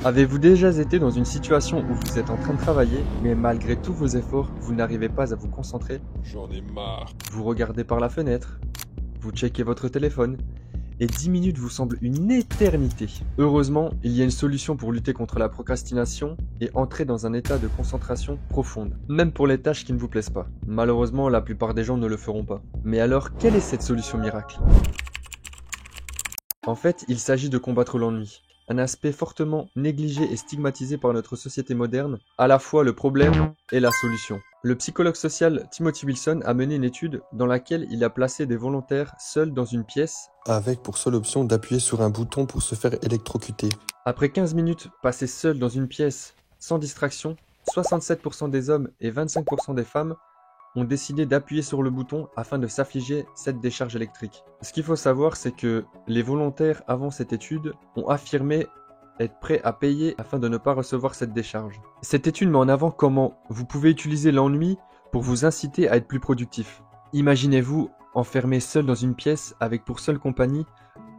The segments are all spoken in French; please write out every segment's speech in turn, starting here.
Avez-vous déjà été dans une situation où vous êtes en train de travailler, mais malgré tous vos efforts, vous n'arrivez pas à vous concentrer? J'en ai marre. Vous regardez par la fenêtre, vous checkez votre téléphone, et 10 minutes vous semblent une éternité. Heureusement, il y a une solution pour lutter contre la procrastination et entrer dans un état de concentration profonde, même pour les tâches qui ne vous plaisent pas. Malheureusement, la plupart des gens ne le feront pas. Mais alors, quelle est cette solution miracle? En fait, il s'agit de combattre l'ennui. Un aspect fortement négligé et stigmatisé par notre société moderne, à la fois le problème et la solution. Le psychologue social Timothy Wilson a mené une étude dans laquelle il a placé des volontaires seuls dans une pièce avec pour seule option d'appuyer sur un bouton pour se faire électrocuter. Après 15 minutes passées seuls dans une pièce sans distraction, 67% des hommes et 25% des femmes ont décidé d'appuyer sur le bouton afin de s'affliger cette décharge électrique. Ce qu'il faut savoir, c'est que les volontaires avant cette étude ont affirmé être prêts à payer afin de ne pas recevoir cette décharge. Cette étude met en avant comment vous pouvez utiliser l'ennui pour vous inciter à être plus productif. Imaginez-vous enfermé seul dans une pièce avec pour seule compagnie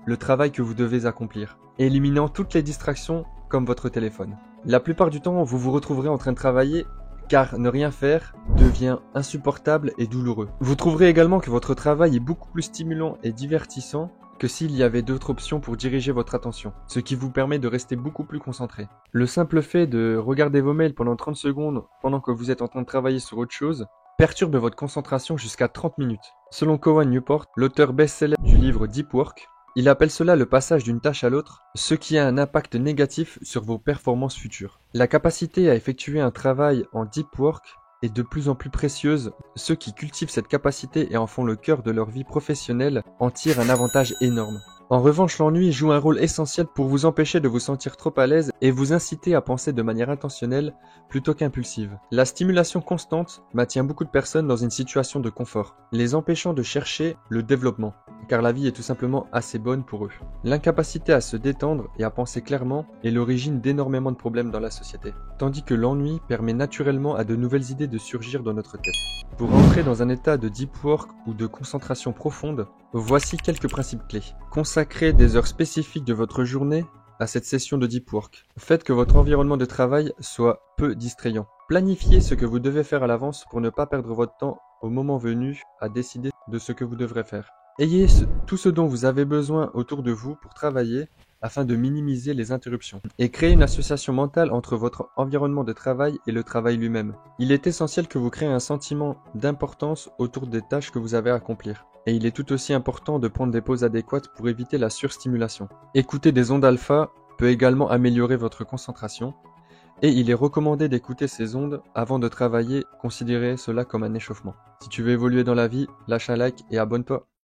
le travail que vous devez accomplir, éliminant toutes les distractions comme votre téléphone. La plupart du temps, vous vous retrouverez en train de travailler car ne rien faire devient insupportable et douloureux. Vous trouverez également que votre travail est beaucoup plus stimulant et divertissant que s'il y avait d'autres options pour diriger votre attention, ce qui vous permet de rester beaucoup plus concentré. Le simple fait de regarder vos mails pendant 30 secondes pendant que vous êtes en train de travailler sur autre chose perturbe votre concentration jusqu'à 30 minutes. Selon Cowan Newport, l'auteur best-seller du livre Deep Work, il appelle cela le passage d'une tâche à l'autre, ce qui a un impact négatif sur vos performances futures. La capacité à effectuer un travail en deep work est de plus en plus précieuse. Ceux qui cultivent cette capacité et en font le cœur de leur vie professionnelle en tirent un avantage énorme. En revanche, l'ennui joue un rôle essentiel pour vous empêcher de vous sentir trop à l'aise et vous inciter à penser de manière intentionnelle plutôt qu'impulsive. La stimulation constante maintient beaucoup de personnes dans une situation de confort, les empêchant de chercher le développement, car la vie est tout simplement assez bonne pour eux. L'incapacité à se détendre et à penser clairement est l'origine d'énormément de problèmes dans la société, tandis que l'ennui permet naturellement à de nouvelles idées de surgir dans notre tête. Pour entrer dans un état de deep work ou de concentration profonde, voici quelques principes clés. Consacrez des heures spécifiques de votre journée à cette session de deep work. Faites que votre environnement de travail soit peu distrayant. Planifiez ce que vous devez faire à l'avance pour ne pas perdre votre temps au moment venu à décider de ce que vous devrez faire. Ayez tout ce dont vous avez besoin autour de vous pour travailler afin de minimiser les interruptions. Et créez une association mentale entre votre environnement de travail et le travail lui-même. Il est essentiel que vous créez un sentiment d'importance autour des tâches que vous avez à accomplir. Et il est tout aussi important de prendre des pauses adéquates pour éviter la surstimulation. Écouter des ondes alpha peut également améliorer votre concentration. Et il est recommandé d'écouter ces ondes avant de travailler, considérez cela comme un échauffement. Si tu veux évoluer dans la vie, lâche un like et abonne-toi.